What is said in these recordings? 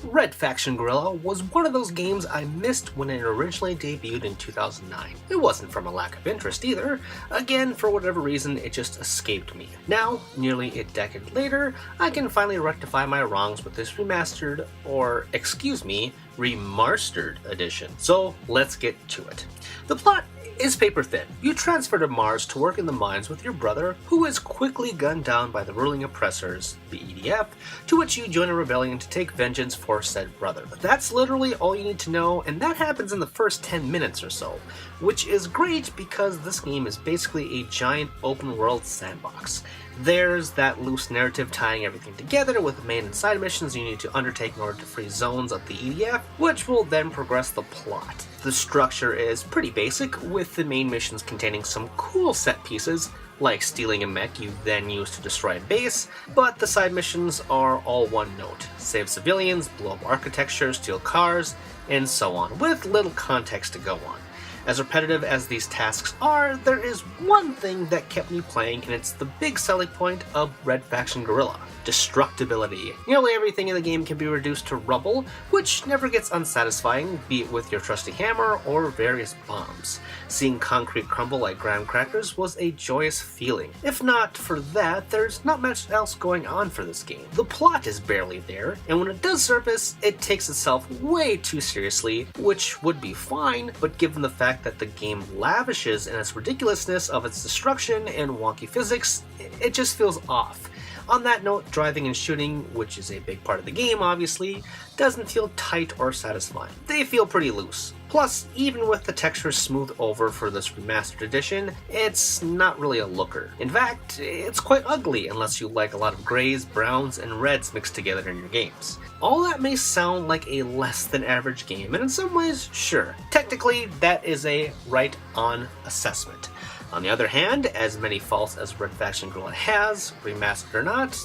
Red Faction Guerrilla was one of those games I missed when it originally debuted in 2009. It wasn't from a lack of interest either. Again, for whatever reason, it just escaped me. Now, nearly a decade later, I can finally rectify my wrongs with this remastered, or excuse me, remastered edition. So let's get to it. The plot is paper thin. You transfer to Mars to work in the mines with your brother, who is quickly gunned down by the ruling oppressors, the EDF, to which you join a rebellion to take vengeance for said brother. That's literally all you need to know, and that happens in the first 10 minutes or so, which is great because this game is basically a giant open world sandbox. There's that loose narrative tying everything together with the main and side missions you need to undertake in order to free zones of the EDF, which will then progress the plot. The structure is pretty basic, with the main missions containing some cool set pieces, like stealing a mech you then use to destroy a base, but the side missions are all one note: save civilians, blow up architecture, steal cars, and so on, with little context to go on. As repetitive as these tasks are, there is one thing that kept me playing, and it's the big selling point of Red Faction Guerrilla: destructibility. Nearly everything in the game can be reduced to rubble, which never gets unsatisfying, be it with your trusty hammer or various bombs. Seeing concrete crumble like graham crackers was a joyous feeling. If not for that, there's not much else going on for this game. The plot is barely there, and when it does surface, it takes itself way too seriously, which would be fine, but given the fact that the game lavishes in its ridiculousness of its destruction and wonky physics, it just feels off. On that note, driving and shooting, which is a big part of the game obviously, doesn't feel tight or satisfying. They feel pretty loose. Plus, even with the textures smoothed over for this remastered edition, it's not really a looker. In fact, it's quite ugly unless you like a lot of grays, browns, and reds mixed together in your games. All that may sound like a less than average game, and in some ways, sure. Technically, that is a right-on assessment. On the other hand, as many faults as Red Faction Guerrilla has, remastered or not,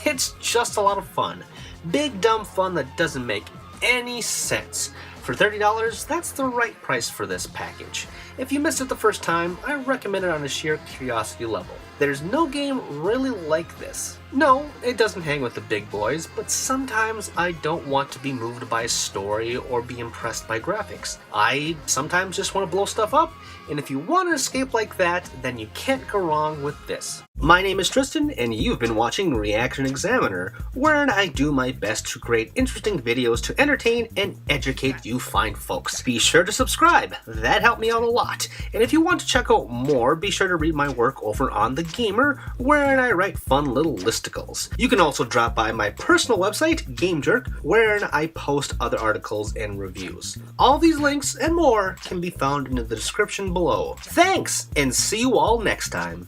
it's just a lot of fun. Big dumb fun that doesn't make any sense. For $30, that's the right price for this package. If you missed it the first time, I recommend it on a sheer curiosity level. There's no game really like this. No, it doesn't hang with the big boys, but sometimes I don't want to be moved by a story or be impressed by graphics. I sometimes just want to blow stuff up, and if you want to escape like that, then you can't go wrong with this. My name is Tristan, and you've been watching ReActionExaminer, wherein I do my best to create interesting videos to entertain and educate you fine folks. Be sure to subscribe, that helped me out a lot. And if you want to check out more, be sure to read my work over on The Gamer, wherein I write fun little listicles. You can also drop by my personal website, GameJerk, wherein I post other articles and reviews. All these links and more can be found in the description below. Thanks, and see you all next time.